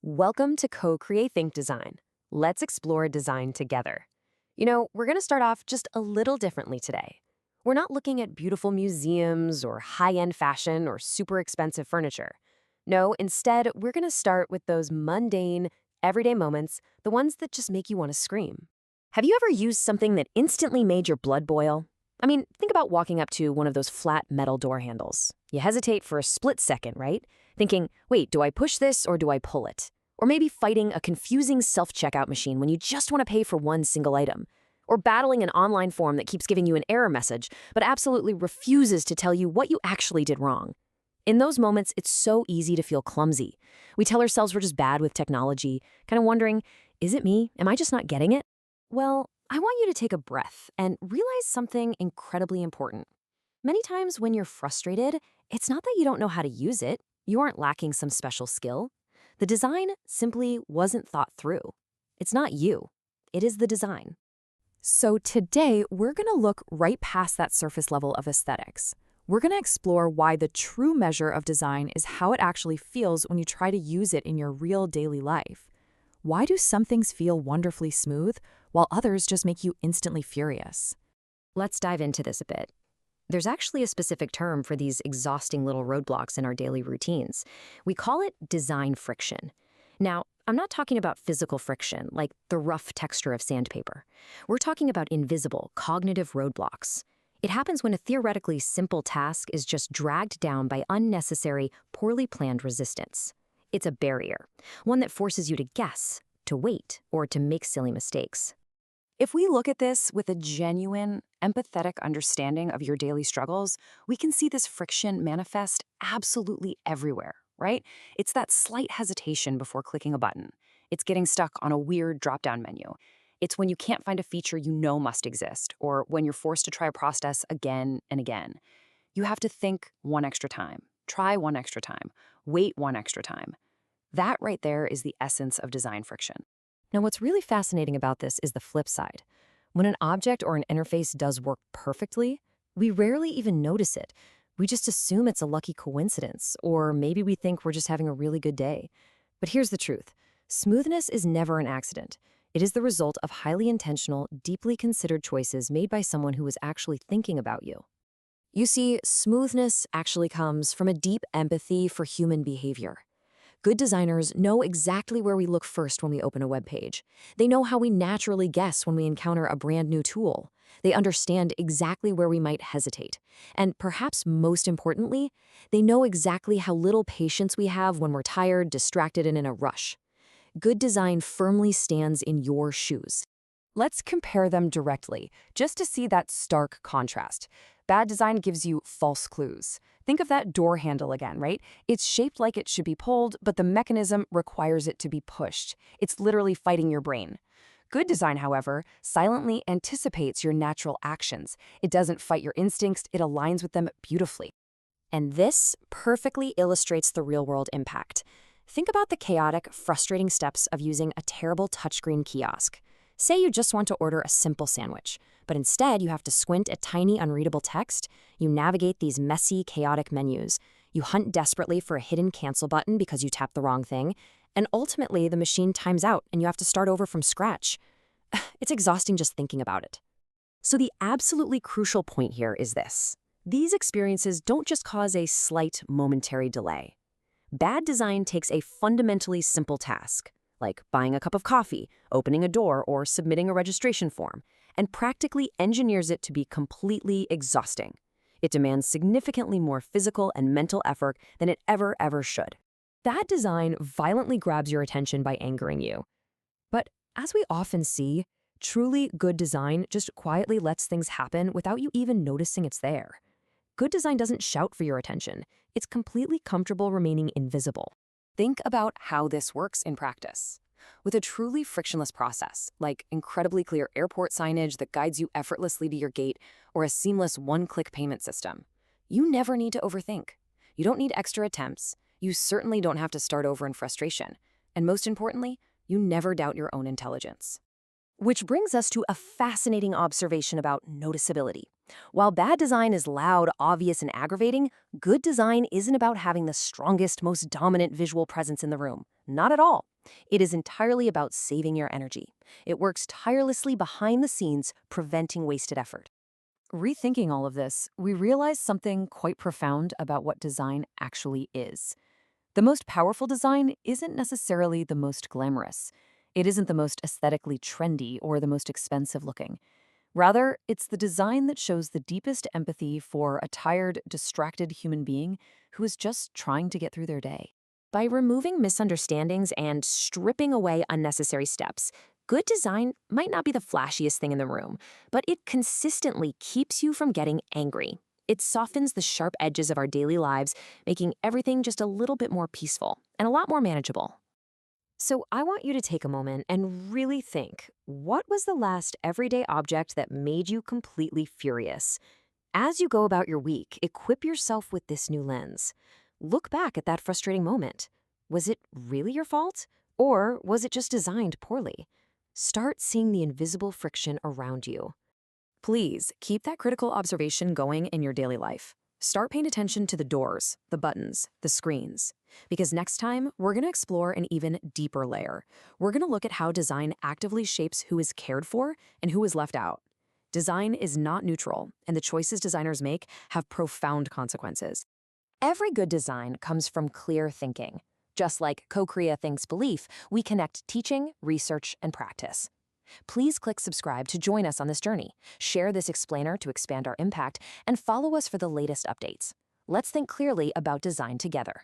Welcome to CoCreaThink Design. Let's explore design together. We're going to start off just a little differently today. We're not looking at beautiful museums or high-end fashion or super expensive furniture. No, instead, we're going to start with those mundane, everyday moments, the ones that just make you want to scream. Have you ever used something that instantly made your blood boil? Think about walking up to one of those flat metal door handles. You hesitate for a split second, right? Thinking, wait, do I push this or do I pull it? Or maybe fighting a confusing self-checkout machine when you just want to pay for one single item. Or battling an online form that keeps giving you an error message, but absolutely refuses to tell you what you actually did wrong. In those moments, it's so easy to feel clumsy. We tell ourselves we're just bad with technology, kind of wondering, is it me? Am I just not getting it? Well, I want you to take a breath and realize something incredibly important. Many times when you're frustrated, it's not that you don't know how to use it. You aren't lacking some special skill. The design simply wasn't thought through. It's not you. It is the design. So today, we're going to look right past that surface level of aesthetics. We're going to explore why the true measure of design is how it actually feels when you try to use it in your real daily life. Why do some things feel wonderfully smooth, while others just make you instantly furious? Let's dive into this a bit. There's actually a specific term for these exhausting little roadblocks in our daily routines. We call it design friction. Now, I'm not talking about physical friction, like the rough texture of sandpaper. We're talking about invisible, cognitive roadblocks. It happens when a theoretically simple task is just dragged down by unnecessary, poorly planned resistance. It's a barrier, one that forces you to guess, to wait, or to make silly mistakes. If we look at this with a genuine, empathetic understanding of your daily struggles, we can see this friction manifest absolutely everywhere, right? It's that slight hesitation before clicking a button. It's getting stuck on a weird drop-down menu. It's when you can't find a feature you know must exist, or when you're forced to try a process again and again. You have to think one extra time, try one extra time, wait one extra time. That right there is the essence of design friction. Now, what's really fascinating about this is the flip side. When an object or an interface does work perfectly, we rarely even notice it. We just assume it's a lucky coincidence, or maybe we think we're just having a really good day. But here's the truth. Smoothness is never an accident. It is the result of highly intentional, deeply considered choices made by someone who was actually thinking about you. You see, smoothness actually comes from a deep empathy for human behavior. Good designers know exactly where we look first when we open a web page. They know how we naturally guess when we encounter a brand new tool. They understand exactly where we might hesitate. And perhaps most importantly, they know exactly how little patience we have when we're tired, distracted, and in a rush. Good design firmly stands in your shoes. Let's compare them directly, just to see that stark contrast. Bad design gives you false clues. Think of that door handle again, right? It's shaped like it should be pulled, but the mechanism requires it to be pushed. It's literally fighting your brain. Good design, however, silently anticipates your natural actions. It doesn't fight your instincts, it aligns with them beautifully. And this perfectly illustrates the real-world impact. Think about the chaotic, frustrating steps of using a terrible touchscreen kiosk. Say you just want to order a simple sandwich, but instead you have to squint at tiny, unreadable text. You navigate these messy, chaotic menus. You hunt desperately for a hidden cancel button because you tapped the wrong thing. And ultimately, the machine times out and you have to start over from scratch. It's exhausting just thinking about it. So the absolutely crucial point here is this. These experiences don't just cause a slight, momentary delay. Bad design takes a fundamentally simple task, like buying a cup of coffee, opening a door, or submitting a registration form, and practically engineers it to be completely exhausting. It demands significantly more physical and mental effort than it ever should. Bad design violently grabs your attention by angering you. But as we often see, truly good design just quietly lets things happen without you even noticing it's there. Good design doesn't shout for your attention. It's completely comfortable remaining invisible. Think about how this works in practice. With a truly frictionless process, like incredibly clear airport signage that guides you effortlessly to your gate, or a seamless one-click payment system, you never need to overthink. You don't need extra attempts. You certainly don't have to start over in frustration. And most importantly, you never doubt your own intelligence. Which brings us to a fascinating observation about noticeability. While bad design is loud, obvious, and aggravating, good design isn't about having the strongest, most dominant visual presence in the room. Not at all. It is entirely about saving your energy. It works tirelessly behind the scenes, preventing wasted effort. Rethinking all of this, we realize something quite profound about what design actually is. The most powerful design isn't necessarily the most glamorous. It isn't the most aesthetically trendy or the most expensive looking. Rather, it's the design that shows the deepest empathy for a tired, distracted human being who is just trying to get through their day. By removing misunderstandings and stripping away unnecessary steps, good design might not be the flashiest thing in the room, but it consistently keeps you from getting angry. It softens the sharp edges of our daily lives, making everything just a little bit more peaceful and a lot more manageable. So I want you to take a moment and really think, what was the last everyday object that made you completely furious? As you go about your week, equip yourself with this new lens. Look back at that frustrating moment. Was it really your fault? Or was it just designed poorly? Start seeing the invisible friction around you. Please keep that critical observation going in your daily life. Start paying attention to the doors, the buttons, the screens. Because next time, we're going to explore an even deeper layer. We're going to look at how design actively shapes who is cared for and who is left out. Design is not neutral, and the choices designers make have profound consequences. Every good design comes from clear thinking. Just like CoCreaThink's belief, we connect teaching, research, and practice. Please click subscribe to join us on this journey, share this explainer to expand our impact, and follow us for the latest updates. Let's think clearly about design together.